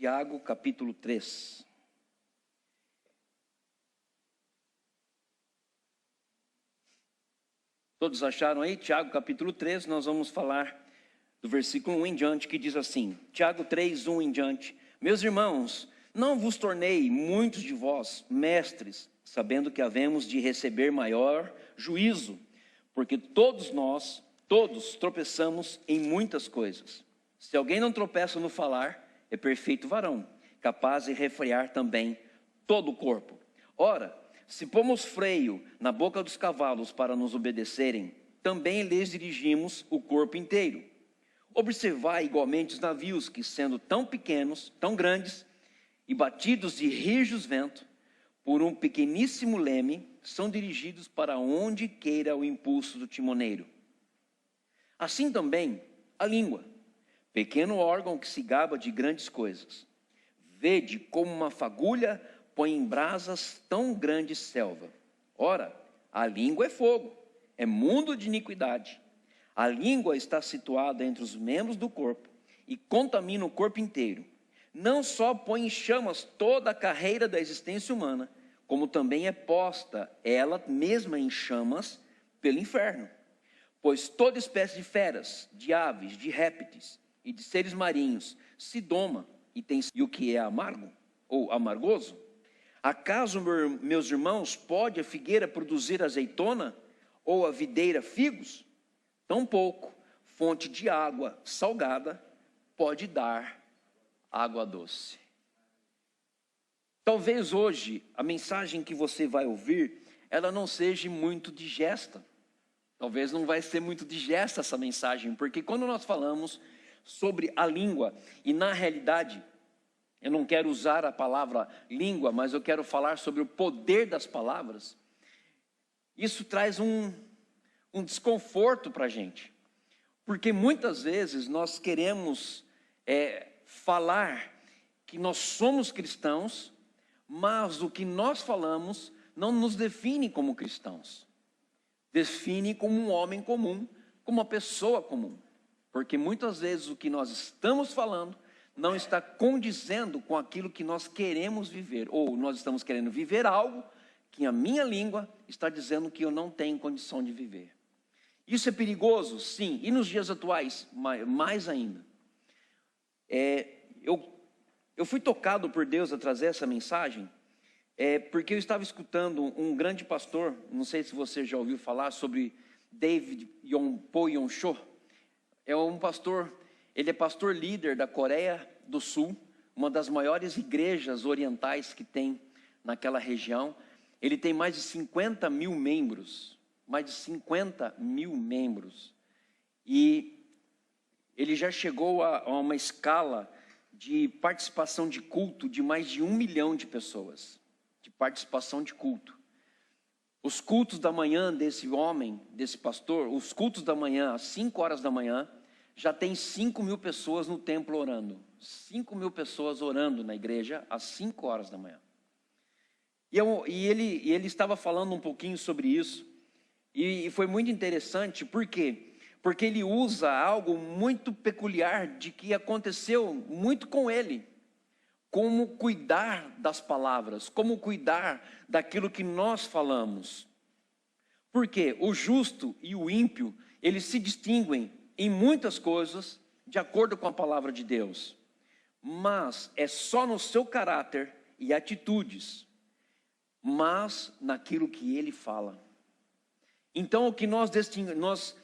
Tiago, capítulo 3. Todos acharam aí? Tiago, capítulo 3, nós vamos falar do versículo 1 em diante, que diz assim, Tiago 3, 1 em diante. Meus irmãos, não vos tornei muitos de vós mestres, sabendo que havemos de receber maior juízo, porque todos tropeçamos em muitas coisas. Se alguém não tropeça no falar, é perfeito varão, capaz de refrear também todo o corpo. Ora, se pomos freio na boca dos cavalos para nos obedecerem, também lhes dirigimos o corpo inteiro. Observai igualmente os navios que, sendo tão pequenos, tão grandes, e batidos de rijos vento, por um pequeníssimo leme, são dirigidos para onde queira o impulso do timoneiro. Assim também a língua, pequeno órgão que se gaba de grandes coisas. Vede como uma fagulha põe em brasas tão grande selva. Ora, a língua é fogo, é mundo de iniquidade. A língua está situada entre os membros do corpo e contamina o corpo inteiro. Não só põe em chamas toda a carreira da existência humana, como também é posta ela mesma em chamas pelo inferno. Pois toda espécie de feras, de aves, de répteis e de seres marinhos se doma e o que é amargo ou amargoso? Acaso, meus irmãos, pode a figueira produzir azeitona ou a videira figos? Tampouco fonte de água salgada pode dar água doce. Talvez hoje a mensagem que você vai ouvir, ela não seja muito digesta. Talvez não vai ser muito digesta essa mensagem, porque quando nós falamos sobre a língua, e na realidade, eu não quero usar a palavra língua, mas eu quero falar sobre o poder das palavras, isso traz um desconforto para a gente, porque muitas vezes nós queremos falar que nós somos cristãos, mas o que nós falamos não nos define como cristãos, define como um homem comum, como uma pessoa comum, porque muitas vezes o que nós estamos falando não está condizendo com aquilo que nós queremos viver, ou nós estamos querendo viver algo que a minha língua está dizendo que eu não tenho condição de viver. Isso é perigoso? Sim, e nos dias atuais, mais ainda. Eu fui tocado por Deus a trazer essa mensagem, porque eu estava escutando um grande pastor, não sei se você já ouviu falar sobre David Yongpo Yongcho. É um pastor, ele é pastor líder da Coreia do Sul, uma das maiores igrejas orientais que tem naquela região. Ele tem mais de 50 mil membros, e ele já chegou a uma escala de participação de culto de mais de 1 milhão de pessoas, de participação de culto. Os cultos da manhã desse homem, desse pastor, os cultos da manhã, às 5 horas da manhã, já tem 5 mil pessoas no templo orando. 5 mil pessoas orando na igreja às 5 horas da manhã. E ele estava falando um pouquinho sobre isso, e foi muito interessante, por quê? Porque ele usa algo muito peculiar de que aconteceu muito com ele. Como cuidar das palavras, como cuidar daquilo que nós falamos. Porque o justo e o ímpio, eles se distinguem em muitas coisas de acordo com a palavra de Deus. Mas é só no seu caráter e atitudes, mas naquilo que ele fala. Então o que nós distinguimos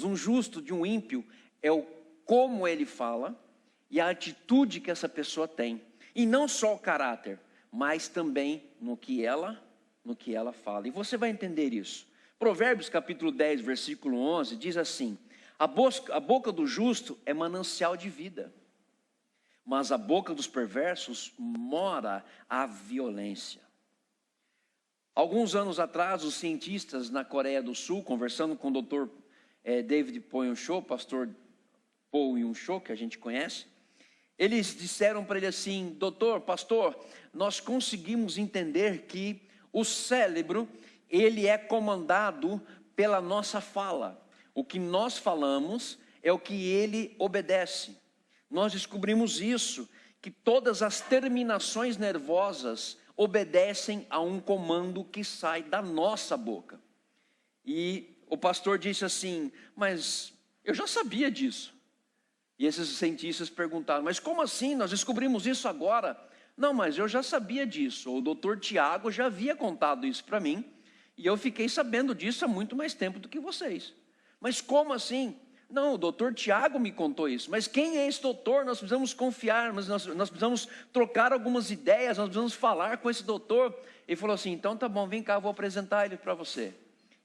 um justo de um ímpio é o como ele fala e a atitude que essa pessoa tem. E não só o caráter, mas também no que ela fala. E você vai entender isso. Provérbios capítulo 10, versículo 11, diz assim: a boca do justo é manancial de vida, mas a boca dos perversos mora a violência. Alguns anos atrás, os cientistas na Coreia do Sul, conversando com o Dr. David Yongcho, pastor Paul Yongcho, que a gente conhece, eles disseram para ele assim: doutor, pastor, nós conseguimos entender que o cérebro, ele é comandado pela nossa fala. O que nós falamos é o que ele obedece. nós descobrimos isso, que todas as terminações nervosas obedecem a um comando que sai da nossa boca. E o pastor disse assim, mas eu já sabia disso. E esses cientistas perguntaram, mas como assim? Nós descobrimos isso agora. Não, mas eu já sabia disso. O doutor Tiago já havia contado isso para mim. E eu fiquei sabendo disso há muito mais tempo do que vocês. Mas como assim? Não, o doutor Tiago me contou isso. Mas quem é esse doutor? Nós precisamos confiar, mas nós precisamos trocar algumas ideias, nós precisamos falar com esse doutor. Ele falou assim, então tá bom, vem cá, eu vou apresentar ele para você.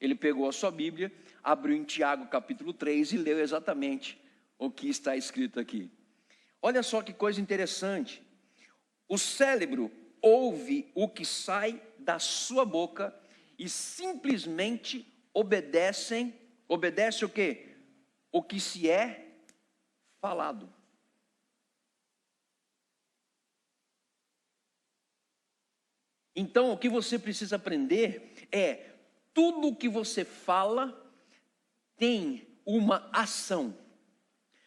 Ele pegou a sua Bíblia, abriu em Tiago capítulo 3 e leu exatamente o que está escrito aqui. Olha só que coisa interessante. O cérebro ouve o que sai da sua boca e simplesmente obedece o quê? O que se é falado. Então, o que você precisa aprender é, tudo o que você fala tem uma ação,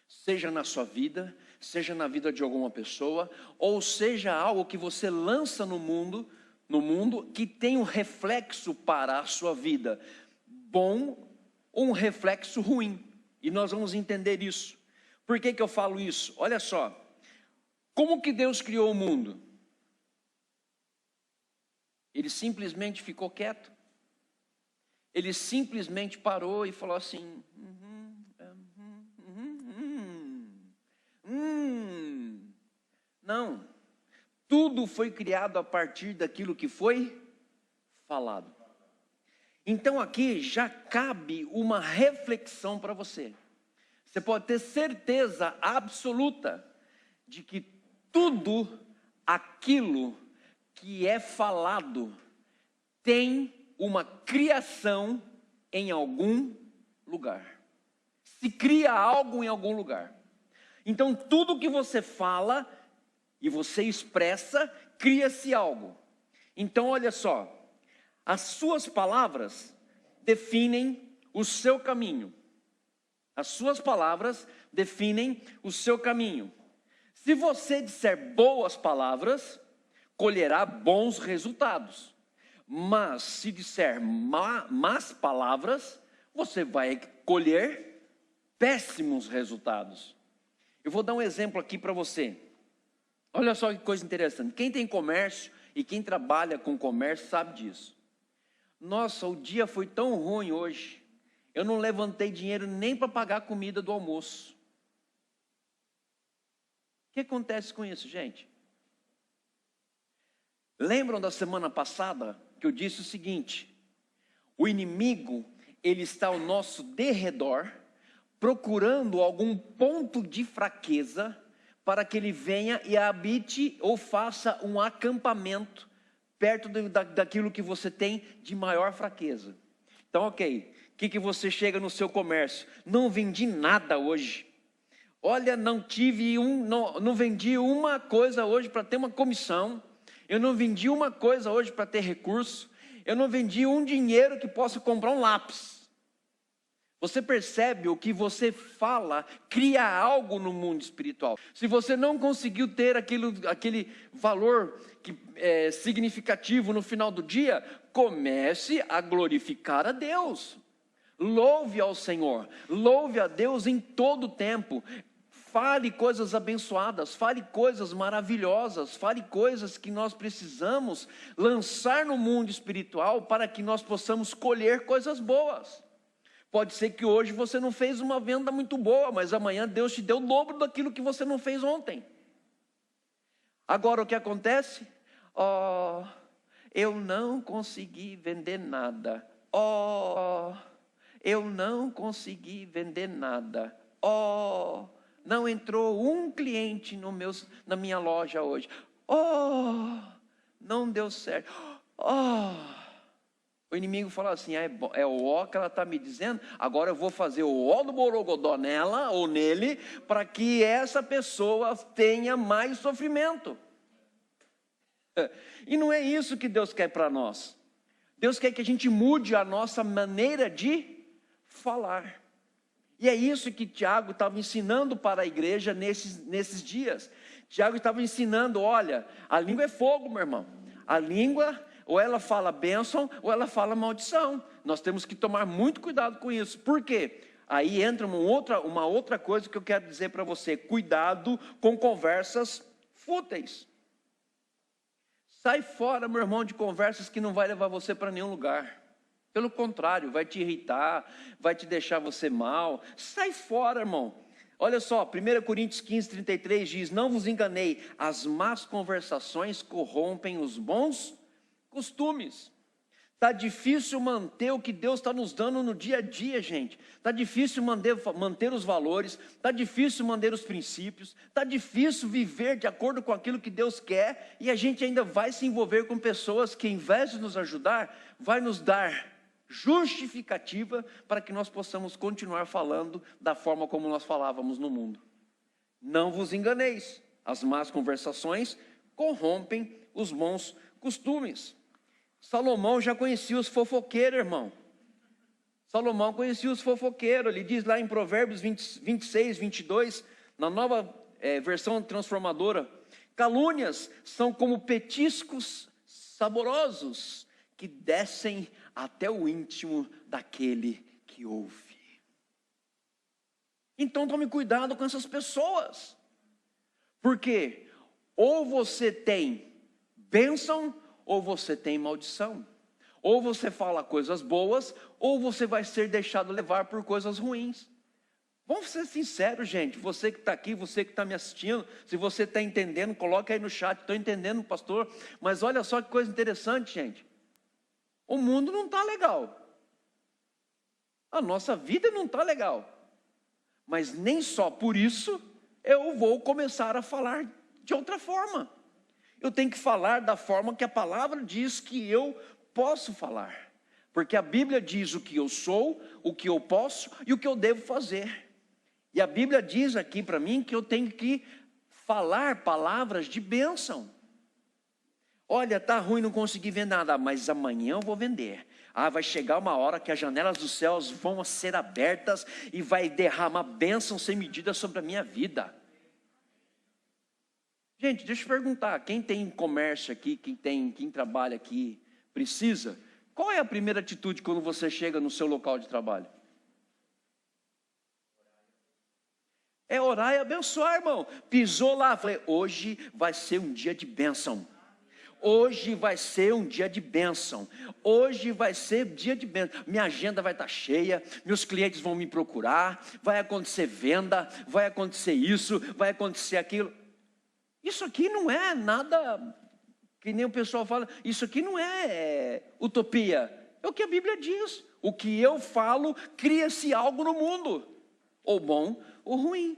seja na sua vida, seja na vida de alguma pessoa, ou seja algo que você lança no mundo que tem um reflexo para a sua vida, bom ou um reflexo ruim. E nós vamos entender isso. Por que eu falo isso? Olha só, como que Deus criou o mundo? Ele simplesmente ficou quieto. Ele simplesmente parou e falou assim, não, tudo foi criado a partir daquilo que foi falado. Então aqui já cabe uma reflexão para você. Você pode ter certeza absoluta de que tudo aquilo que é falado tem uma criação em algum lugar. Se cria algo em algum lugar. Então tudo que você fala e você expressa, cria-se algo. Então olha só, as suas palavras definem o seu caminho. As suas palavras definem o seu caminho. Se você disser boas palavras, colherá bons resultados. Mas se disser más palavras, você vai colher péssimos resultados. Eu vou dar um exemplo aqui para você. Olha só que coisa interessante. Quem tem comércio e quem trabalha com comércio sabe disso. Nossa, o dia foi tão ruim hoje. Eu não levantei dinheiro nem para pagar a comida do almoço. O que acontece com isso, gente? Lembram da semana passada que eu disse o seguinte: o inimigo, ele está ao nosso derredor, procurando algum ponto de fraqueza, para que ele venha e habite ou faça um acampamento perto daquilo que você tem de maior fraqueza. Então, ok, o que você chega no seu comércio? Não vendi nada hoje. Olha, não vendi uma coisa hoje para ter uma comissão. Eu não vendi uma coisa hoje para ter recurso. Eu não vendi um dinheiro que possa comprar um lápis. Você percebe o que você fala, cria algo no mundo espiritual. Se você não conseguiu ter aquele valor significativo no final do dia, comece a glorificar a Deus. Louve ao Senhor, louve a Deus em todo o tempo. Fale coisas abençoadas, fale coisas maravilhosas, fale coisas que nós precisamos lançar no mundo espiritual para que nós possamos colher coisas boas. Pode ser que hoje você não fez uma venda muito boa, mas amanhã Deus te deu o dobro daquilo que você não fez ontem. Agora o que acontece? Eu não consegui vender nada. Eu não consegui vender nada. Não entrou um cliente na minha loja hoje. Não deu certo. O inimigo fala assim, é o ó que ela está me dizendo, agora eu vou fazer o ó do borogodó nela ou nele, para que essa pessoa tenha mais sofrimento. E não é isso que Deus quer para nós. Deus quer que a gente mude a nossa maneira de falar. E é isso que Tiago estava ensinando para a igreja nesses dias. Tiago estava ensinando, olha, a língua é fogo, meu irmão. A língua, ou ela fala bênção, ou ela fala maldição. Nós temos que tomar muito cuidado com isso. Por quê? Aí entra uma outra coisa que eu quero dizer para você. Cuidado com conversas fúteis. Sai fora, meu irmão, de conversas que não vai levar você para nenhum lugar. Pelo contrário, vai te irritar, vai te deixar você mal. Sai fora, irmão. Olha só, 1 Coríntios 15, 33 diz: não vos enganei, as más conversações corrompem os bons costumes. Está difícil manter o que Deus está nos dando no dia a dia, gente. Está difícil manter os valores, está difícil manter os princípios, está difícil viver de acordo com aquilo que Deus quer, e a gente ainda vai se envolver com pessoas que, em vez de nos ajudar, vai nos dar justificativa para que nós possamos continuar falando da forma como nós falávamos no mundo. Não vos enganeis, as más conversações corrompem os bons costumes. Salomão já conhecia os fofoqueiros, irmão. Salomão conhecia os fofoqueiros. Ele diz lá em Provérbios 26, 22, na nova versão transformadora: calúnias são como petiscos saborosos que descem até o íntimo daquele que ouve. Então tome cuidado com essas pessoas, porque ou você tem bênção, ou você tem maldição. Ou você fala coisas boas, ou você vai ser deixado levar por coisas ruins. Vamos ser sinceros, gente. Você que está aqui, você que está me assistindo, se você está entendendo, coloca aí no chat. Estou entendendo, pastor. Mas olha só que coisa interessante, gente. O mundo não está legal. A nossa vida não está legal. Mas nem só por isso eu vou começar a falar de outra forma. Eu tenho que falar da forma que a palavra diz que eu posso falar. Porque a Bíblia diz o que eu sou, o que eu posso e o que eu devo fazer. E a Bíblia diz aqui para mim que eu tenho que falar palavras de bênção. Olha, está ruim, não consegui vender nada, mas amanhã eu vou vender. Vai chegar uma hora que as janelas dos céus vão ser abertas e vai derramar bênção sem medida sobre a minha vida. Gente, deixa eu perguntar, quem tem comércio aqui, quem trabalha aqui, precisa? Qual é a primeira atitude quando você chega no seu local de trabalho? É orar e abençoar, irmão. Pisou lá, falei, hoje vai ser um dia de bênção. Hoje vai ser um dia de bênção. Hoje vai ser dia de bênção. Minha agenda vai estar cheia, meus clientes vão me procurar, vai acontecer venda, vai acontecer isso, vai acontecer aquilo. Isso aqui não é nada, que nem o pessoal fala, isso aqui não é utopia. É o que a Bíblia diz. O que eu falo, cria-se algo no mundo, ou bom ou ruim.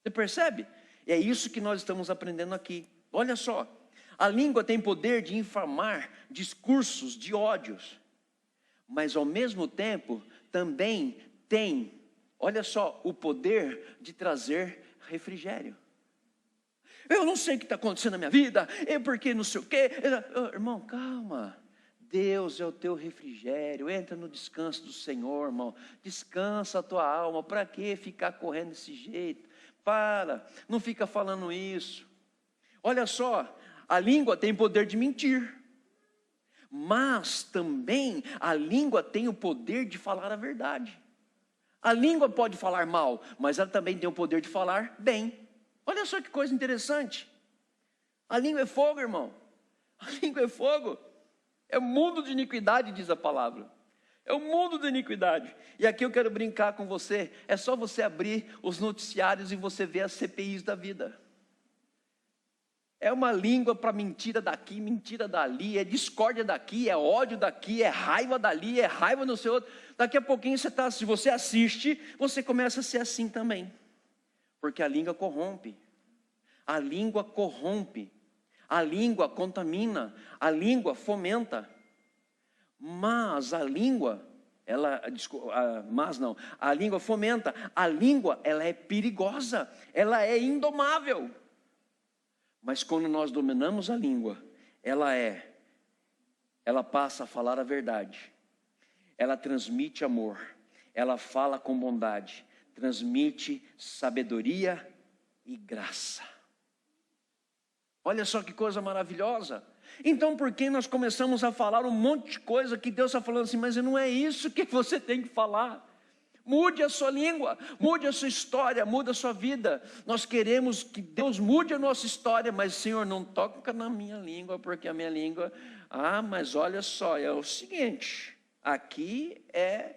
Você percebe? É isso que nós estamos aprendendo aqui. Olha só, a língua tem poder de inflamar discursos de ódios, mas ao mesmo tempo também tem, olha só, o poder de trazer refrigério. Eu não sei o que está acontecendo na minha vida, porque não sei o quê. Irmão, calma. Deus é o teu refrigério. Entra no descanso do Senhor, irmão. Descansa a tua alma. Para que ficar correndo desse jeito? Não fica falando isso. Olha só, a língua tem poder de mentir, mas também a língua tem o poder de falar a verdade. A língua pode falar mal, mas ela também tem o poder de falar bem. Olha só que coisa interessante. A língua é fogo, irmão. A língua é fogo. É o mundo de iniquidade, diz a palavra. É o mundo da iniquidade. E aqui eu quero brincar com você. É só você abrir os noticiários e você ver as CPIs da vida. É uma língua para mentira daqui, mentira dali, é discórdia daqui, é ódio daqui, é raiva dali, é raiva no seu outro. Daqui a pouquinho se você assiste, você começa a ser assim também. Porque a língua corrompe, a língua corrompe, a língua contamina, a língua fomenta. Mas a língua, a língua fomenta, a língua ela é perigosa, ela é indomável. Mas quando nós dominamos a língua, ela passa a falar a verdade, ela transmite amor, ela fala com bondade, transmite sabedoria e graça. Olha só que coisa maravilhosa. Então por que nós começamos a falar um monte de coisa que Deus está falando assim, mas não é isso que você tem que falar. Mude a sua língua, mude a sua história, mude a sua vida. Nós queremos que Deus mude a nossa história, mas Senhor, não toca na minha língua, porque a minha língua... mas olha só, é o seguinte, aqui é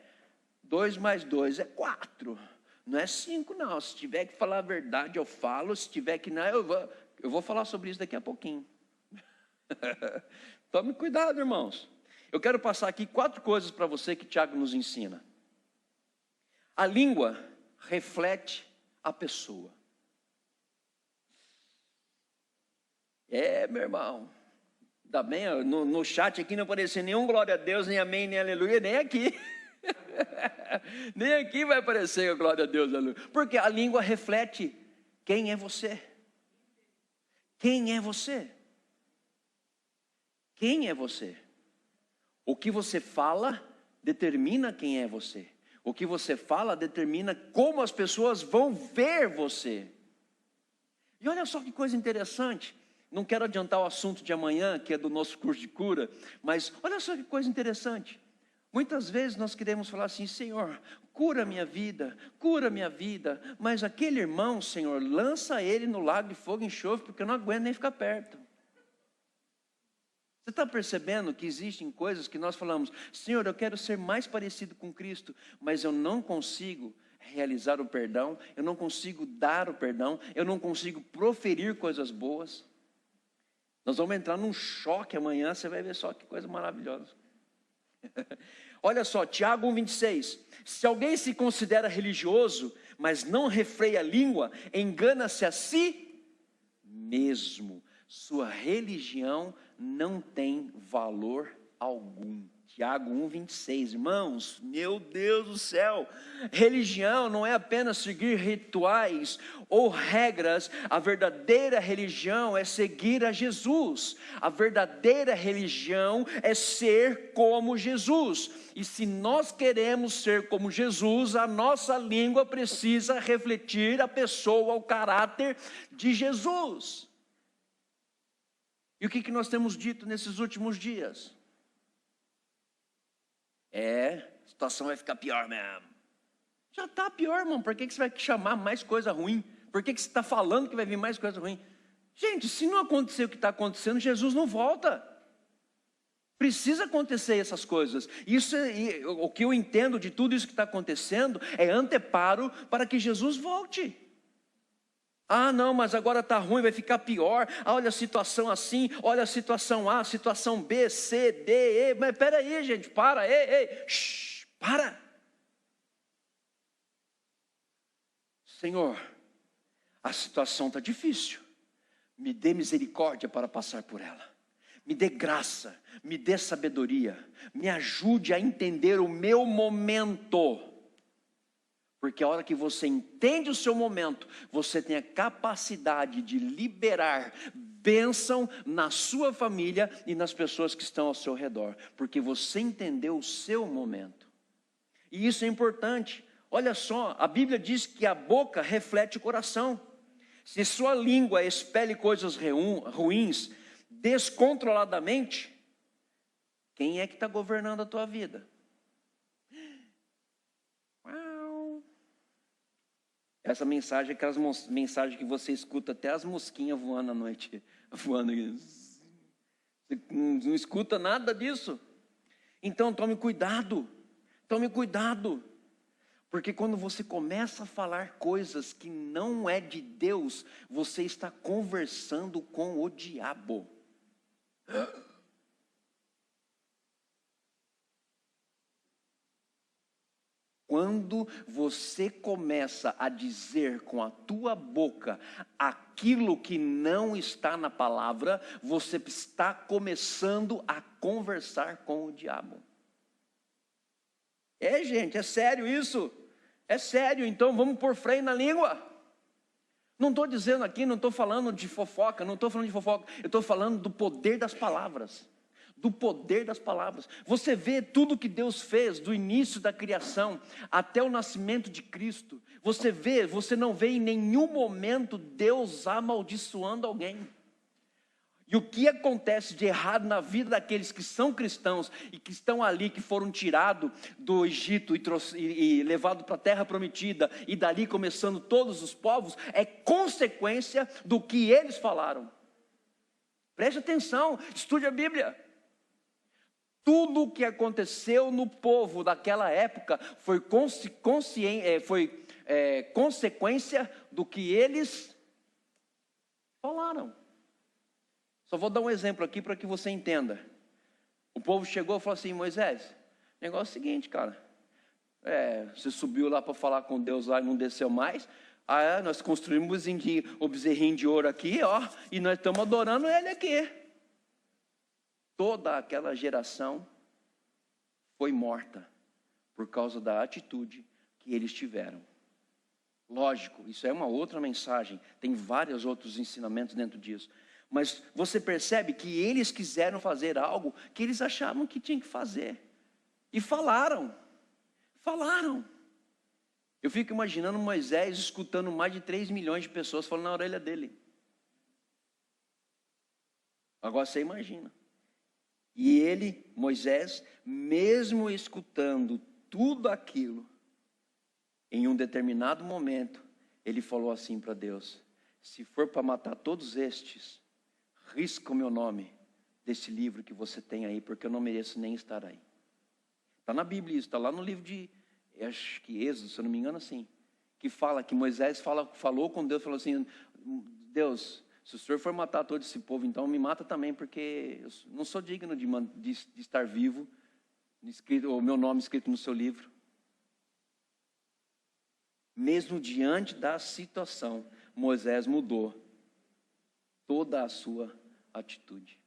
2 mais 2 é 4, não é 5 não. Se tiver que falar a verdade eu falo, se tiver que não, eu vou falar sobre isso daqui a pouquinho. Tome cuidado, irmãos. Eu quero passar aqui 4 coisas para você que Tiago nos ensina. A língua reflete a pessoa. Meu irmão, ainda bem, no chat aqui não apareceu nenhum glória a Deus, nem amém, nem aleluia, nem aqui. Nem aqui vai aparecer a glória a Deus, aleluia. Porque a língua reflete quem é você. Quem é você? Quem é você? O que você fala determina quem é você. O que você fala determina como as pessoas vão ver você. E olha só que coisa interessante. Não quero adiantar o assunto de amanhã, que é do nosso curso de cura, mas olha só que coisa interessante. Muitas vezes nós queremos falar assim, Senhor, cura minha vida, mas aquele irmão, Senhor, lança ele no lago de fogo e enxofre, porque eu não aguento nem ficar perto. Você está percebendo que existem coisas que nós falamos, Senhor, eu quero ser mais parecido com Cristo, mas eu não consigo realizar o perdão, eu não consigo dar o perdão, eu não consigo proferir coisas boas. Nós vamos entrar num choque amanhã, você vai ver só que coisa maravilhosa. Olha só, Tiago 1,26, se alguém se considera religioso, mas não refreia a língua, engana-se a si mesmo, sua religião não tem valor algum. Tiago 1,26, irmãos, meu Deus do céu, religião não é apenas seguir rituais ou regras, a verdadeira religião é seguir a Jesus, a verdadeira religião é ser como Jesus, e se nós queremos ser como Jesus, a nossa língua precisa refletir a pessoa, o caráter de Jesus. E o que nós temos dito nesses últimos dias? A situação vai ficar pior mesmo. Já está pior, irmão. Por que você vai chamar mais coisa ruim? Por que você está falando que vai vir mais coisa ruim? Gente, se não acontecer o que está acontecendo, Jesus não volta. Precisa acontecer essas coisas. O que eu entendo de tudo isso que está acontecendo é anteparo para que Jesus volte. Não, mas agora está ruim, vai ficar pior. Olha a situação assim, olha a situação A, situação B, C, D, E. Mas espera aí, gente, para, para. Senhor, a situação está difícil. Me dê misericórdia para passar por ela. Me dê graça, me dê sabedoria. Me ajude a entender o meu momento. Porque a hora que você entende o seu momento, você tem a capacidade de liberar bênção na sua família e nas pessoas que estão ao seu redor. Porque você entendeu o seu momento. E isso é importante. Olha só, a Bíblia diz que a boca reflete o coração. Se sua língua expele coisas ruins descontroladamente, quem é que está governando a tua vida? Essa mensagem é aquelas mensagens que você escuta até as mosquinhas voando à noite. Voando. Você não escuta nada disso. Então tome cuidado. Tome cuidado. Porque quando você começa a falar coisas que não é de Deus, você está conversando com o diabo. Quando você começa a dizer com a tua boca aquilo que não está na palavra, você está começando a conversar com o diabo. Gente, é sério isso? É sério, então vamos pôr freio na língua. Não estou dizendo aqui, não estou falando de fofoca, eu estou falando do poder das palavras. do poder das palavras. Você vê tudo que Deus fez, do início da criação até o nascimento de Cristo. Você não vê em nenhum momento Deus amaldiçoando alguém. E o que acontece de errado na vida daqueles que são cristãos e que estão ali, que foram tirados do Egito e levados para a terra prometida, e dali começando todos os povos, é consequência do que eles falaram. Preste atenção, estude a Bíblia. Tudo o que aconteceu no povo daquela época foi consequência do que eles falaram. Só vou dar um exemplo aqui para que você entenda. O povo chegou e falou assim: Moisés, o negócio é o seguinte, cara. Você subiu lá para falar com Deus lá e não desceu mais. Nós construímos o bezerrinho de ouro aqui, ó, e nós estamos adorando ele aqui. Toda aquela geração foi morta por causa da atitude que eles tiveram. Lógico, isso é uma outra mensagem, tem vários outros ensinamentos dentro disso. Mas você percebe que eles quiseram fazer algo que eles achavam que tinham que fazer. E falaram. Eu fico imaginando Moisés escutando mais de 3 milhões de pessoas falando na orelha dele. Agora você imagina. E ele, Moisés, mesmo escutando tudo aquilo, em um determinado momento, ele falou assim para Deus: se for para matar todos estes, risca o meu nome desse livro que você tem aí, porque eu não mereço nem estar aí. Está na Bíblia isso, está lá no livro de, acho que Êxodo, se eu não me engano, assim, que fala que Moisés falou com Deus, falou assim: Deus, se o Senhor for matar todo esse povo, então me mata também, porque eu não sou digno de estar vivo, o meu nome escrito no seu livro. Mesmo diante da situação, Moisés mudou toda a sua atitude.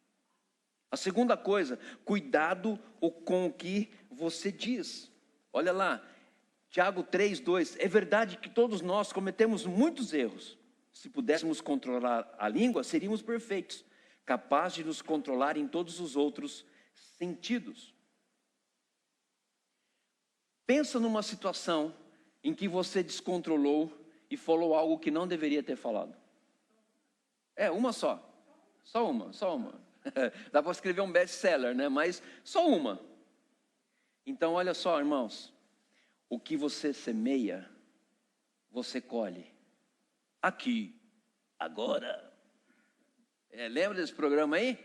A segunda coisa, cuidado com o que você diz. Olha lá, Tiago 3:2, é verdade que todos nós cometemos muitos erros. Se pudéssemos controlar a língua, seríamos perfeitos, capazes de nos controlar em todos os outros sentidos. Pensa numa situação em que você descontrolou e falou algo que não deveria ter falado. Uma só. Só uma. Dá para escrever um best-seller, né? Mas só uma. Então, olha só, irmãos. O que você semeia, você colhe. Aqui, agora. Lembra desse programa aí?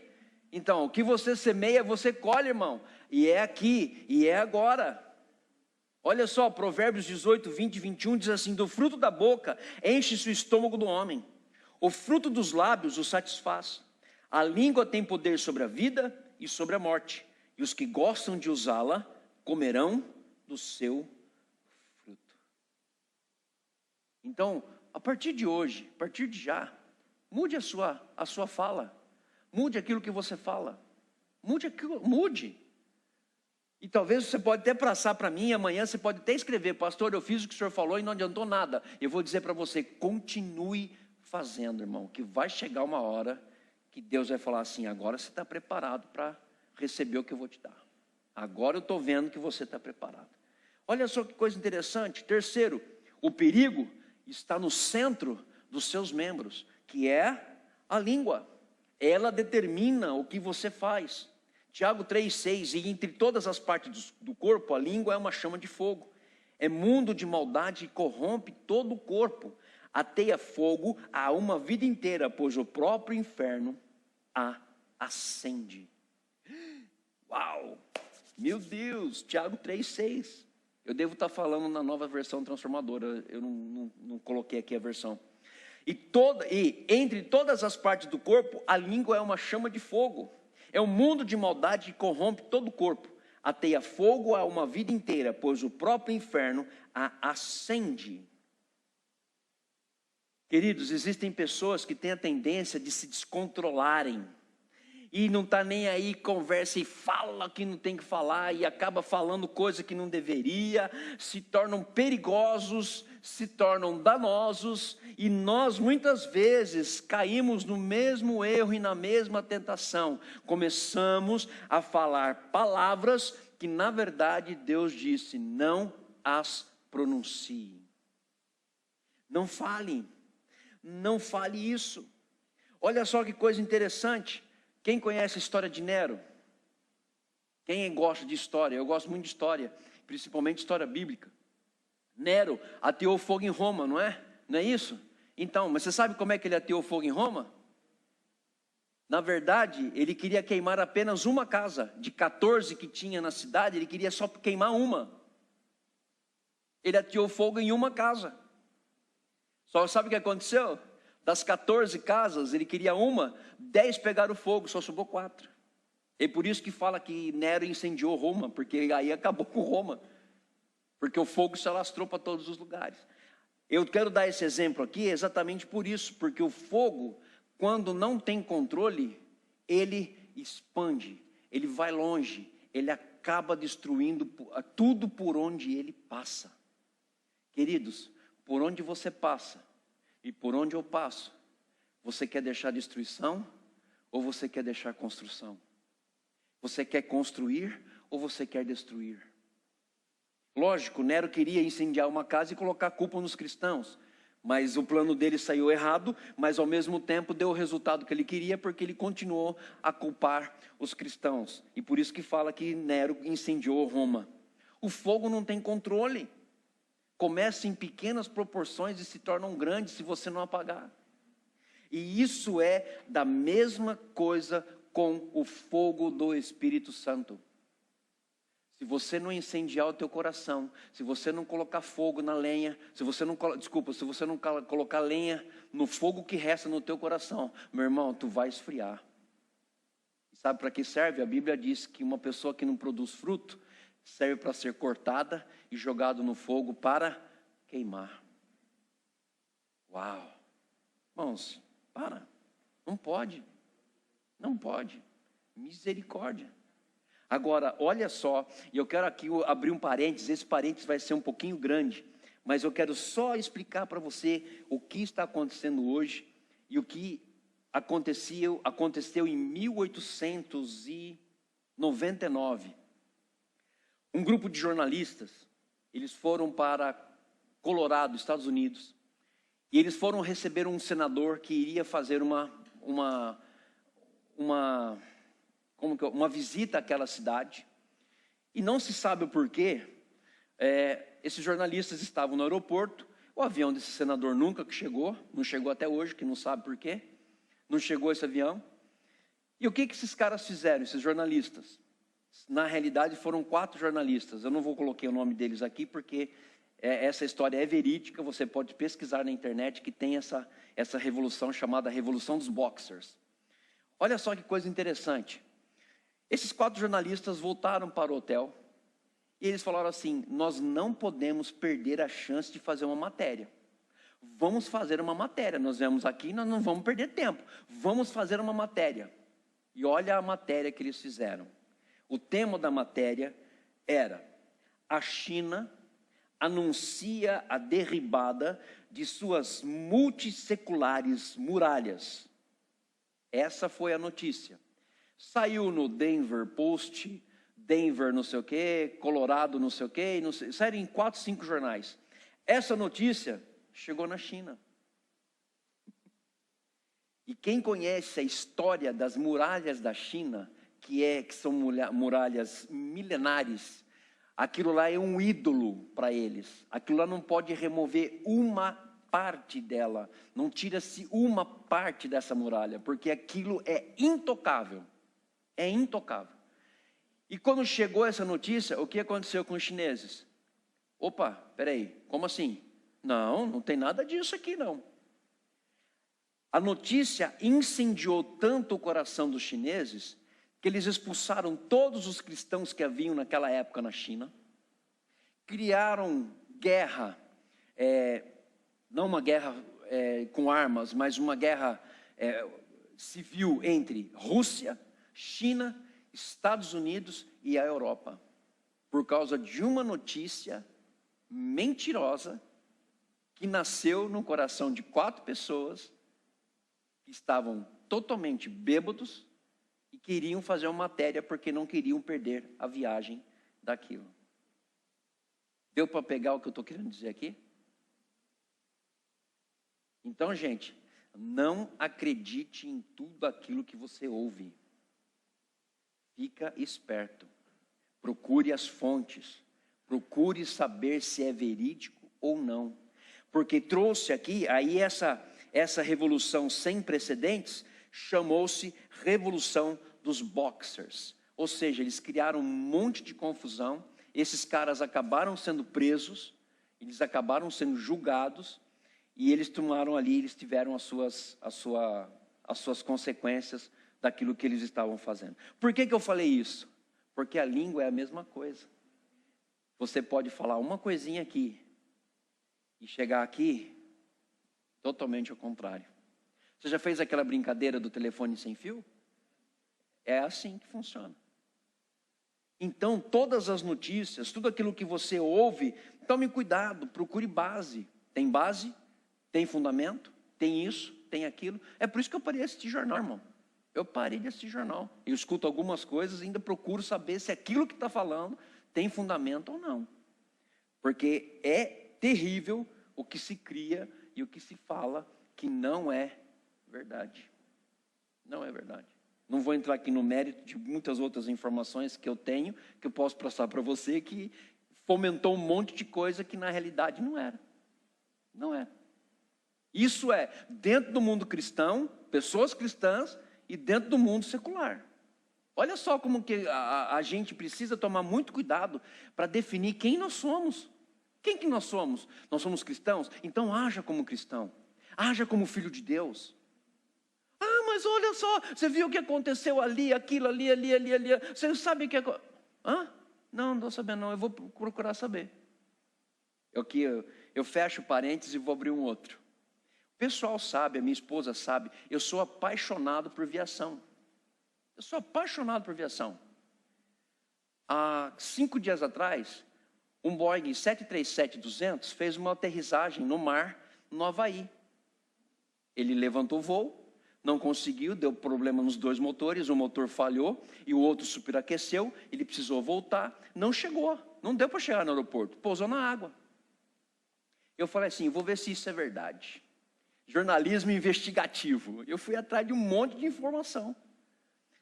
Então, o que você semeia, você colhe, irmão. E é aqui, e é agora. Olha só, Provérbios 18, 20 e 21 diz assim: do fruto da boca enche-se o estômago do homem. O fruto dos lábios o satisfaz. A língua tem poder sobre a vida e sobre a morte. E os que gostam de usá-la comerão do seu fruto. Então, a partir de hoje, a partir de já, mude a sua fala. Mude aquilo que você fala. Mude. E talvez você pode até passar para mim, amanhã você pode até escrever: pastor, eu fiz o que o senhor falou e não adiantou nada. Eu vou dizer para você: continue fazendo, irmão, que vai chegar uma hora que Deus vai falar assim: agora você está preparado para receber o que eu vou te dar. Agora eu estou vendo que você está preparado. Olha só que coisa interessante. Terceiro, o perigo está no centro dos seus membros, que é a língua. Ela determina o que você faz. Tiago 3,6, e entre todas as partes do corpo, a língua é uma chama de fogo. É mundo de maldade e corrompe todo o corpo. Ateia fogo a uma vida inteira, pois o próprio inferno a acende. Uau! Meu Deus! Tiago 3,6. Eu devo estar falando na nova versão transformadora, eu não coloquei aqui a versão. E entre todas as partes do corpo, a língua é uma chama de fogo. É um mundo de maldade que corrompe todo o corpo. Ateia fogo a uma vida inteira, pois o próprio inferno a acende. Queridos, existem pessoas que têm a tendência de se descontrolarem. E não está nem aí, conversa e fala que não tem que falar, e acaba falando coisa que não deveria, se tornam perigosos, se tornam danosos e nós muitas vezes caímos no mesmo erro e na mesma tentação. Começamos a falar palavras que na verdade Deus disse, não as pronuncie. Não fale isso. Olha só que coisa interessante. Quem conhece a história de Nero? Quem gosta de história? Eu gosto muito de história, principalmente história bíblica. Nero ateou fogo em Roma, não é? Não é isso? Então, mas você sabe como é que ele ateou fogo em Roma? Na verdade, ele queria queimar apenas uma casa. De 14 que tinha na cidade, ele queria só queimar uma. Ele ateou fogo em uma casa. Só sabe o que aconteceu? Das 14 casas, ele queria uma, 10 pegaram fogo, só sobrou 4. É por isso que fala que Nero incendiou Roma, porque aí acabou com Roma. Porque o fogo se alastrou para todos os lugares. Eu quero dar esse exemplo aqui exatamente por isso, porque o fogo, quando não tem controle, ele expande, ele vai longe, ele acaba destruindo tudo por onde ele passa. Queridos, por onde você passa e por onde eu passo, você quer deixar destruição ou você quer deixar construção? Você quer construir ou você quer destruir? Lógico, Nero queria incendiar uma casa e colocar a culpa nos cristãos, mas o plano dele saiu errado, mas ao mesmo tempo deu o resultado que ele queria, porque ele continuou a culpar os cristãos. E por isso que fala que Nero incendiou Roma. O fogo não tem controle. Começa em pequenas proporções e se tornam grandes se você não apagar. E isso é da mesma coisa com o fogo do Espírito Santo. Se você não incendiar o teu coração, se você não colocar fogo na lenha, se você não colocar lenha no fogo que resta no teu coração, meu irmão, tu vai esfriar. Sabe para que serve? A Bíblia diz que uma pessoa que não produz fruto, serve para ser cortada e jogado no fogo para queimar. Uau! Irmãos, não pode. Não pode. Misericórdia. Agora, olha só, e eu quero aqui abrir um parênteses, esse parênteses vai ser um pouquinho grande, mas eu quero só explicar para você o que está acontecendo hoje e o que aconteceu em 1899. Um grupo de jornalistas, eles foram para Colorado, Estados Unidos, e eles foram receber um senador que iria fazer uma visita àquela cidade, e não se sabe o porquê, esses jornalistas estavam no aeroporto, o avião desse senador nunca chegou, não chegou até hoje, que não sabe porquê, não chegou esse avião. E o que esses caras fizeram, esses jornalistas? Na realidade foram 4 jornalistas, eu não vou colocar o nome deles aqui, porque essa história é verídica, você pode pesquisar na internet que tem essa revolução chamada Revolução dos Boxers. Olha só que coisa interessante. Esses 4 jornalistas voltaram para o hotel e eles falaram assim: nós não podemos perder a chance de fazer uma matéria. Vamos fazer uma matéria, nós viemos aqui, nós não vamos perder tempo. Vamos fazer uma matéria. E olha a matéria que eles fizeram. O tema da matéria era: a China anuncia a derribada de suas multisseculares muralhas. Essa foi a notícia. Saiu no Denver Post, Denver não sei o quê, Colorado não sei o quê, saíram em 4, 5 jornais. Essa notícia chegou na China. E quem conhece a história das muralhas da China, que são muralhas milenares, aquilo lá é um ídolo para eles. Aquilo lá não pode remover uma parte dela, não tira-se uma parte dessa muralha, porque aquilo é intocável. É intocável. E quando chegou essa notícia, o que aconteceu com os chineses? Opa, peraí, como assim? Não tem nada disso aqui não. A notícia incendiou tanto o coração dos chineses, que eles expulsaram todos os cristãos que haviam naquela época na China, criaram guerra, não uma guerra com armas, mas uma guerra civil entre Rússia, China, Estados Unidos e a Europa, por causa de uma notícia mentirosa que nasceu no coração de 4 pessoas que estavam totalmente bêbados e queriam fazer uma matéria porque não queriam perder a viagem daquilo. Deu para pegar o que eu estou querendo dizer aqui? Então, gente, não acredite em tudo aquilo que você ouve. Fica esperto. Procure as fontes. Procure saber se é verídico ou não. Porque trouxe aqui, aí essa revolução sem precedentes, chamou-se Revolução dos Boxers. Ou seja, eles criaram um monte de confusão, esses caras acabaram sendo presos, eles acabaram sendo julgados, e eles tomaram ali, eles tiveram as suas consequências daquilo que eles estavam fazendo. Por que eu falei isso? Porque a língua é a mesma coisa. Você pode falar uma coisinha aqui, e chegar aqui, totalmente ao contrário. Você já fez aquela brincadeira do telefone sem fio? É assim que funciona. Então, todas as notícias, tudo aquilo que você ouve, tome cuidado, procure base. Tem base? Tem fundamento? Tem isso? Tem aquilo? É por isso que eu parei de assistir jornal, irmão. Eu parei de assistir jornal. Eu escuto algumas coisas e ainda procuro saber se aquilo que está falando tem fundamento ou não. Porque é terrível o que se cria e o que se fala que não é verdade. Não é verdade. Não vou entrar aqui no mérito de muitas outras informações que eu tenho, que eu posso passar para você, que fomentou um monte de coisa que na realidade não era. Não é. Isso é dentro do mundo cristão, pessoas cristãs, e dentro do mundo secular. Olha só como que a gente precisa tomar muito cuidado para definir quem nós somos. Quem que nós somos? Nós somos cristãos? Então haja como cristão. Haja como filho de Deus. Ah, mas olha só, você viu o que aconteceu ali, aquilo, ali. Você sabe o que aconteceu? Não estou sabendo não, eu vou procurar saber. Eu fecho parênteses e vou abrir um outro. O pessoal sabe, a minha esposa sabe, eu sou apaixonado por viação. Eu sou apaixonado por viação. Há 5 dias atrás, um Boeing 737-200 fez uma aterrissagem no mar, no Havaí. Ele levantou o voo, não conseguiu, deu problema nos 2 motores, um motor falhou e o outro superaqueceu, ele precisou voltar, não chegou, não deu para chegar no aeroporto, pousou na água. Eu falei assim, vou ver se isso é verdade. Jornalismo investigativo. Eu fui atrás de um monte de informação.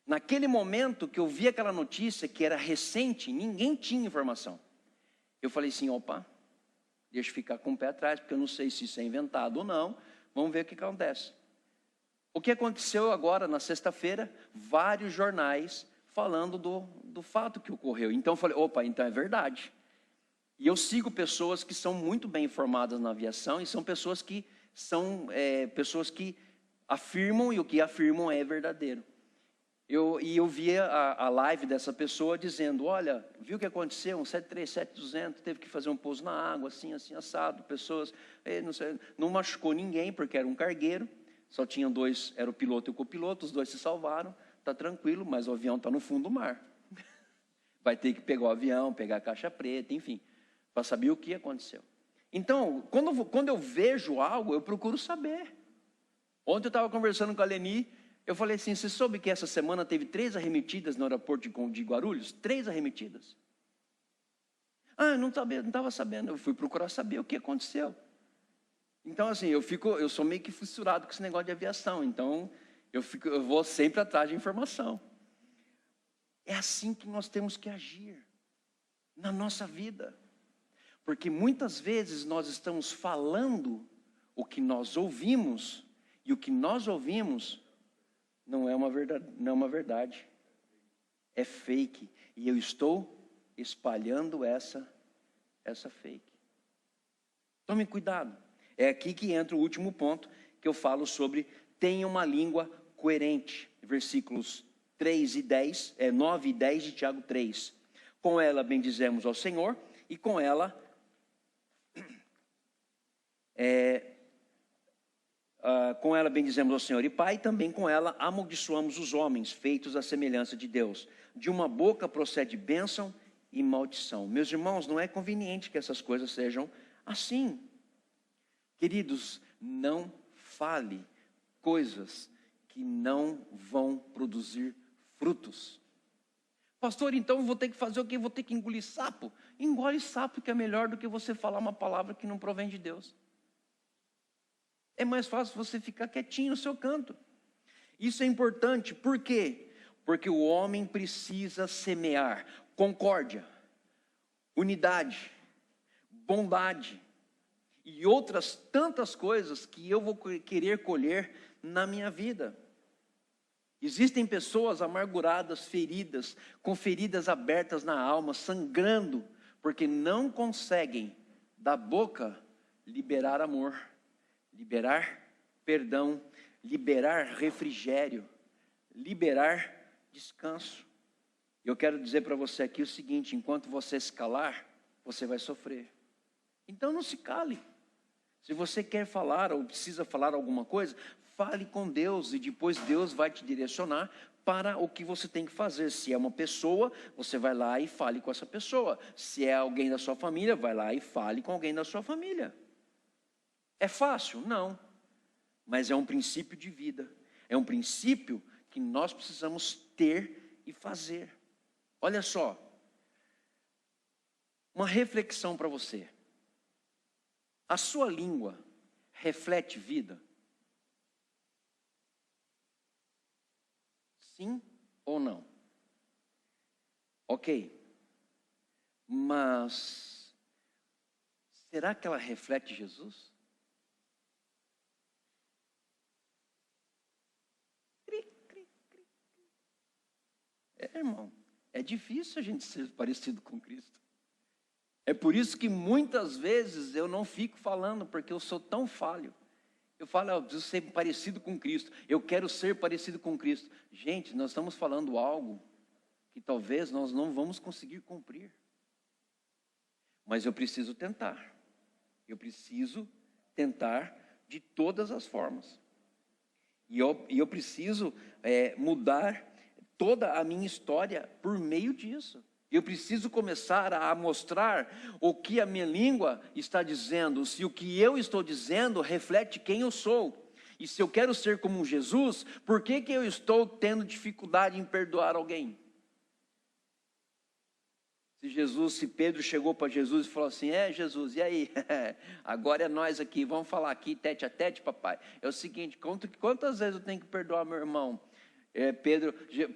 Naquele momento que eu vi aquela notícia, que era recente, ninguém tinha informação. Eu falei assim, opa, deixa eu ficar com o pé atrás, porque eu não sei se isso é inventado ou não, vamos ver o que acontece. O que aconteceu agora, na sexta-feira, vários jornais falando do fato que ocorreu. Então eu falei, opa, então é verdade. E eu sigo pessoas que são muito bem informadas na aviação, e são pessoas que afirmam, e o que afirmam é verdadeiro. Eu vi a live dessa pessoa dizendo, olha, viu o que aconteceu? Um 737-200 teve que fazer um pouso na água, assim, assado, pessoas, não machucou ninguém, porque era um cargueiro, só tinham 2, era o piloto e o copiloto, os 2 se salvaram, está tranquilo, mas o avião está no fundo do mar. Vai ter que pegar o avião, pegar a caixa preta, enfim, para saber o que aconteceu. Então, quando eu vejo algo, eu procuro saber. Ontem eu estava conversando com a Leni, eu falei assim, você soube que essa semana teve 3 arremetidas no aeroporto de Guarulhos? 3 arremetidas. Eu não estava sabendo, eu fui procurar saber o que aconteceu. Então, assim, eu sou meio que fissurado com esse negócio de aviação, então eu vou sempre atrás de informação. É assim que nós temos que agir na nossa vida. Porque muitas vezes nós estamos falando o que nós ouvimos, e o que nós ouvimos não é uma verdade, é fake, e eu estou espalhando essa fake. Tome cuidado, é aqui que entra o último ponto, que eu falo sobre, tenha uma língua coerente, versículos 9 e 10 de Tiago 3, com ela bendizemos ao Senhor, e com ela bendizemos ao Senhor e Pai, e também com ela amaldiçoamos os homens, feitos à semelhança de Deus. De uma boca procede bênção e maldição. Meus irmãos, não é conveniente que essas coisas sejam assim. Queridos, não fale coisas que não vão produzir frutos. Pastor, então eu vou ter que fazer o quê? Vou ter que engolir sapo? Engole sapo, que é melhor do que você falar uma palavra que não provém de Deus. É mais fácil você ficar quietinho no seu canto. Isso é importante, por quê? Porque o homem precisa semear concórdia, unidade, bondade e outras tantas coisas que eu vou querer colher na minha vida. Existem pessoas amarguradas, feridas, com feridas abertas na alma, sangrando, porque não conseguem da boca liberar amor, liberar perdão, liberar refrigério, liberar descanso. Eu quero dizer para você aqui o seguinte: enquanto você se calar, você vai sofrer. Então não se cale. Se você quer falar ou precisa falar alguma coisa, fale com Deus e depois Deus vai te direcionar para o que você tem que fazer. Se é uma pessoa, você vai lá e fale com essa pessoa. Se é alguém da sua família, vai lá e fale com alguém da sua família. É fácil? Não. Mas é um princípio de vida. É um princípio que nós precisamos ter e fazer. Olha só. Uma reflexão para você. A sua língua reflete vida? Sim ou não? Ok. Mas será que ela reflete Jesus? Irmão, é difícil a gente ser parecido com Cristo. É por isso que muitas vezes eu não fico falando, porque eu sou tão falho. Eu falo, eu preciso ser parecido com Cristo, eu quero ser parecido com Cristo. Gente, nós estamos falando algo que talvez nós não vamos conseguir cumprir. Mas eu preciso tentar. Eu preciso tentar de todas as formas. E eu preciso mudar toda a minha história por meio disso. Eu preciso começar a mostrar o que a minha língua está dizendo, se o que eu estou dizendo reflete quem eu sou. E se eu quero ser como Jesus, por que eu estou tendo dificuldade em perdoar alguém? Se Pedro chegou para Jesus e falou assim: Jesus, e aí? Agora é nós aqui, vamos falar aqui tete a tete, papai. É o seguinte, quantas vezes eu tenho que perdoar meu irmão?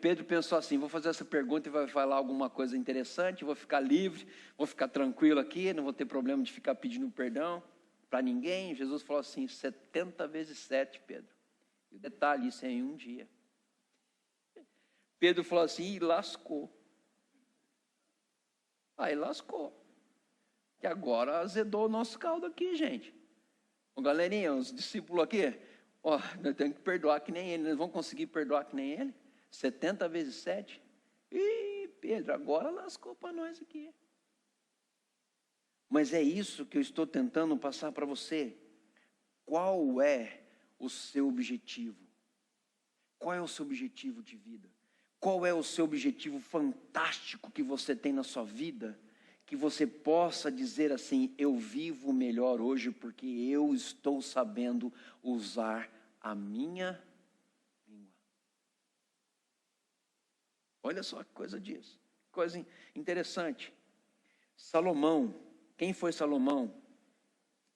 Pedro pensou assim: vou fazer essa pergunta e vai falar alguma coisa interessante, vou ficar livre, vou ficar tranquilo aqui, não vou ter problema de ficar pedindo perdão para ninguém. Jesus falou assim: 70 vezes 7, Pedro. E o detalhe, isso é em um dia. Pedro falou assim: e lascou. Aí lascou. E agora azedou o nosso caldo aqui, gente. Ô, galerinha, os discípulos aqui, nós temos que perdoar que nem ele. Nós vamos conseguir perdoar que nem ele? 70 vezes 7? Ih, Pedro, agora lascou para nós aqui. Mas é isso que eu estou tentando passar para você. Qual é o seu objetivo? Qual é o seu objetivo de vida? Qual é o seu objetivo fantástico que você tem na sua vida? Que você possa dizer assim: eu vivo melhor hoje porque eu estou sabendo usar a minha língua. Olha só que coisa disso, coisa interessante. Salomão, quem foi Salomão?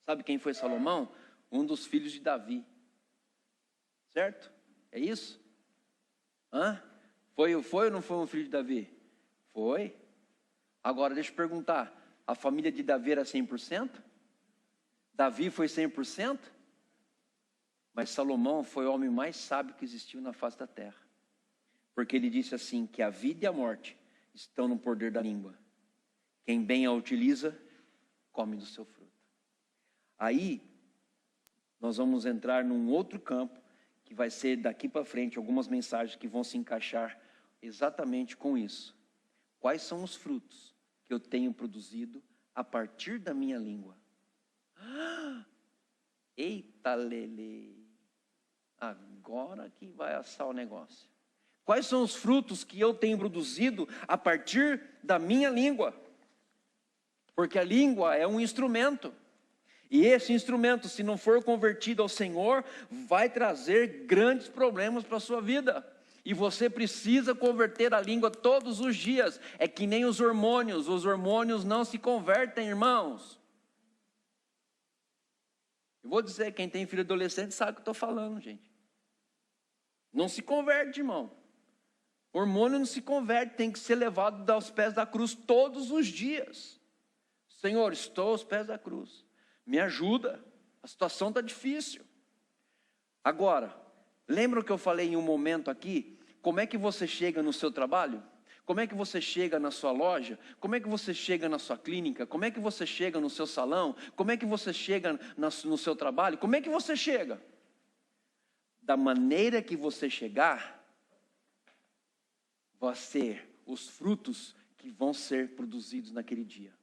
Sabe quem foi Salomão? Um dos filhos de Davi. Certo? É isso? Foi ou não foi um filho de Davi? Foi. Agora deixa eu perguntar, a família de Davi era 100%? Davi foi 100%? Mas Salomão foi o homem mais sábio que existiu na face da terra. Porque ele disse assim, que a vida e a morte estão no poder da língua. Quem bem a utiliza, come do seu fruto. Aí, nós vamos entrar num outro campo, que vai ser daqui para frente, algumas mensagens que vão se encaixar exatamente com isso. Quais são os frutos que eu tenho produzido a partir da minha língua? Eita lele! Agora que vai assar o negócio. Quais são os frutos que eu tenho produzido a partir da minha língua? Porque a língua é um instrumento. E esse instrumento, se não for convertido ao Senhor, vai trazer grandes problemas para a sua vida. E você precisa converter a língua todos os dias. É que nem os hormônios não se convertem, irmãos. Eu vou dizer, quem tem filho adolescente sabe o que eu estou falando, gente. Não se converte, irmão. O hormônio não se converte, tem que ser levado aos pés da cruz todos os dias. Senhor, estou aos pés da cruz. Me ajuda, a situação está difícil. Agora, lembra que eu falei em um momento aqui? Como é que você chega no seu trabalho? Como é que você chega na sua loja? Como é que você chega na sua clínica? Como é que você chega no seu salão? Como é que você chega no seu trabalho? Como é que você chega? Da maneira que você chegar, vai ser os frutos que vão ser produzidos naquele dia.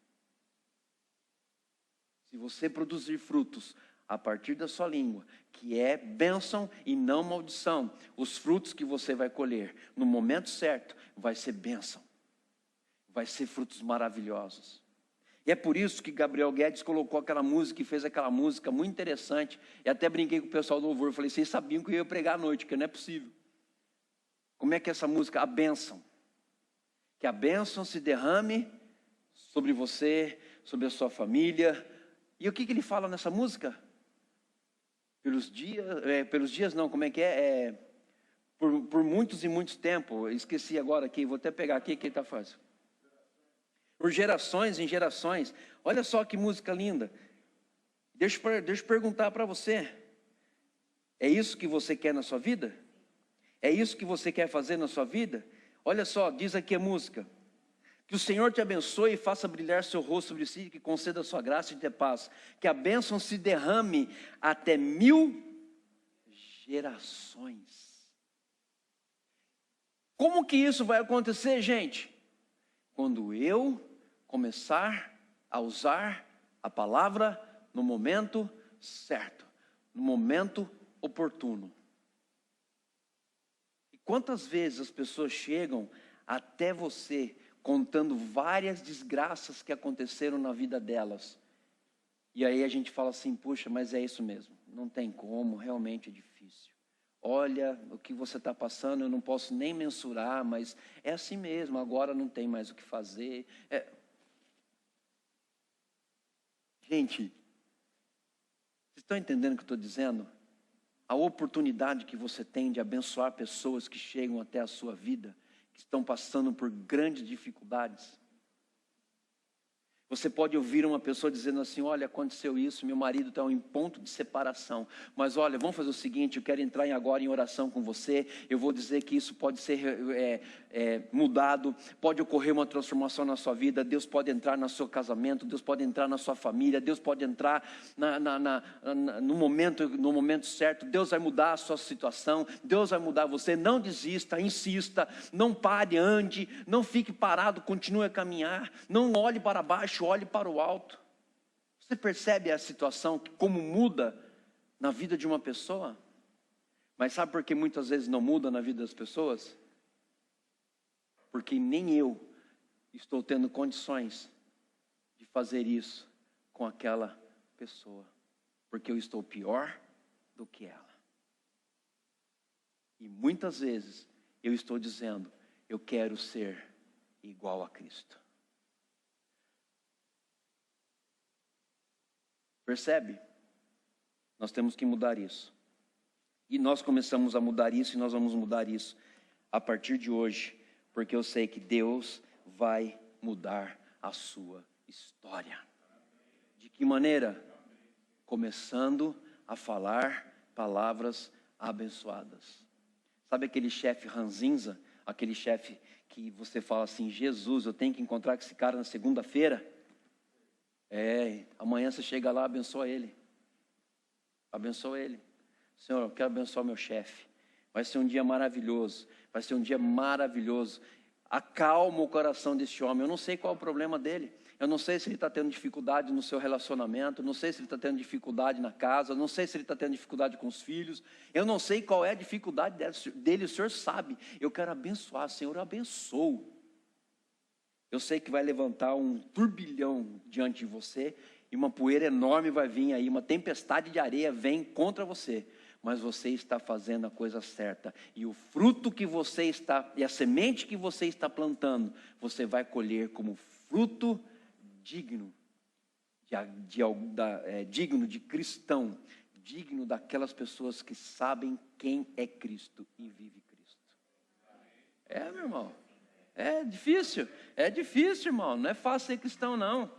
Se você produzir frutos a partir da sua língua, que é bênção e não maldição, os frutos que você vai colher no momento certo, vai ser bênção. Vai ser frutos maravilhosos. E é por isso que Gabriel Guedes colocou aquela música e fez aquela música muito interessante. E até brinquei com o pessoal do louvor, falei, vocês sabiam que eu ia pregar à noite, que não é possível. Como é que é essa música? A bênção. Que a bênção se derrame sobre você, sobre a sua família. E o que ele fala nessa música? Pelos dias não, como é que é? Por muitos e muitos tempos. Esqueci agora aqui, vou até pegar aqui que está fácil. Por gerações em gerações. Olha só que música linda. Deixa eu perguntar para você. É isso que você quer na sua vida? É isso que você quer fazer na sua vida? Olha só, diz aqui a música. Que o Senhor te abençoe e faça brilhar seu rosto sobre si, que conceda a sua graça e te dê paz. Que a bênção se derrame até 1000 gerações. Como que isso vai acontecer, gente? Quando eu começar a usar a palavra no momento certo, no momento oportuno. E quantas vezes as pessoas chegam até você contando várias desgraças que aconteceram na vida delas. E aí a gente fala assim, puxa, mas é isso mesmo, não tem como, realmente é difícil. Olha, o que você está passando, eu não posso nem mensurar, mas é assim mesmo, agora não tem mais o que fazer. Gente, vocês estão entendendo o que eu estou dizendo? A oportunidade que você tem de abençoar pessoas que chegam até a sua vida, que estão passando por grandes dificuldades. Você pode ouvir uma pessoa dizendo assim, olha, aconteceu isso, meu marido está em ponto de separação, mas olha, vamos fazer o seguinte, eu quero entrar agora em oração com você, eu vou dizer que isso pode ser mudado, pode ocorrer uma transformação na sua vida, Deus pode entrar no seu casamento, Deus pode entrar na sua família, Deus pode entrar no momento certo, Deus vai mudar a sua situação, Deus vai mudar você, não desista, insista, não pare, ande, não fique parado, continue a caminhar, não olhe para baixo, olhe para o alto. Você percebe a situação, como muda na vida de uma pessoa? Mas sabe por que muitas vezes não muda na vida das pessoas? Porque nem eu estou tendo condições de fazer isso com aquela pessoa. Porque eu estou pior do que ela. E muitas vezes eu estou dizendo, eu quero ser igual a Cristo. Percebe? Nós temos que mudar isso. E nós começamos a mudar isso, e nós vamos mudar isso a partir de hoje, porque eu sei que Deus vai mudar a sua história. De que maneira? Começando a falar palavras abençoadas. Sabe aquele chefe ranzinza? Aquele chefe que você fala assim, Jesus, eu tenho que encontrar com esse cara na segunda-feira? Amanhã você chega lá, abençoa ele. Abençoa ele. Senhor, eu quero abençoar meu chefe. Vai ser um dia maravilhoso. Vai ser um dia maravilhoso. Acalma o coração desse homem. Eu não sei qual é o problema dele. Eu não sei se ele está tendo dificuldade no seu relacionamento. Eu não sei se ele está tendo dificuldade na casa. Eu não sei se ele está tendo dificuldade com os filhos. Eu não sei qual é a dificuldade dele. O Senhor sabe. Eu quero abençoar. Senhor, eu abençoo. Eu sei que vai levantar um turbilhão diante de você e uma poeira enorme vai vir aí, uma tempestade de areia vem contra você, mas você está fazendo a coisa certa, e o fruto que você está, e a semente que você está plantando, você vai colher como fruto digno, digno de cristão, digno daquelas pessoas que sabem quem é Cristo e vive Cristo. Meu irmão, é difícil, irmão, não é fácil ser cristão não,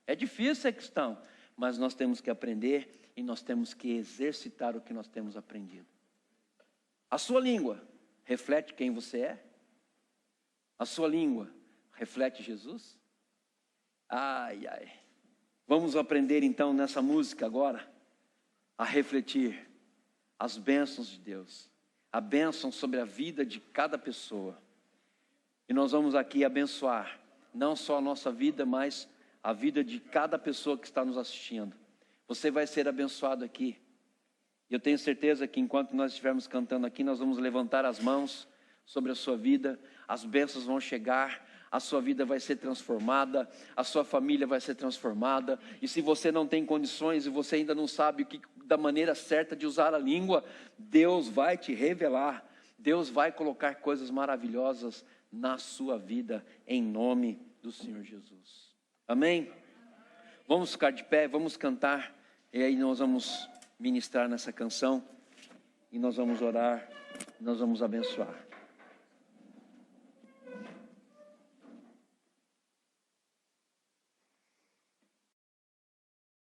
é difícil ser cristão, mas nós temos que aprender e nós temos que exercitar o que nós temos aprendido. A sua língua reflete quem você é? A sua língua reflete Jesus? Ai, ai. Vamos aprender então nessa música agora a refletir as bênçãos de Deus, a bênção sobre a vida de cada pessoa. E nós vamos aqui abençoar não só a nossa vida, mas a vida de cada pessoa que está nos assistindo. Você vai ser abençoado aqui. Eu tenho certeza que enquanto nós estivermos cantando aqui, nós vamos levantar as mãos sobre a sua vida, as bênçãos vão chegar, a sua vida vai ser transformada, a sua família vai ser transformada. E se você não tem condições e você ainda não sabe da maneira certa de usar a língua, Deus vai te revelar, Deus vai colocar coisas maravilhosas na sua vida, em nome do Senhor Jesus. Amém? Vamos ficar de pé, vamos cantar, e aí nós vamos ministrar nessa canção, e nós vamos orar, nós vamos abençoar.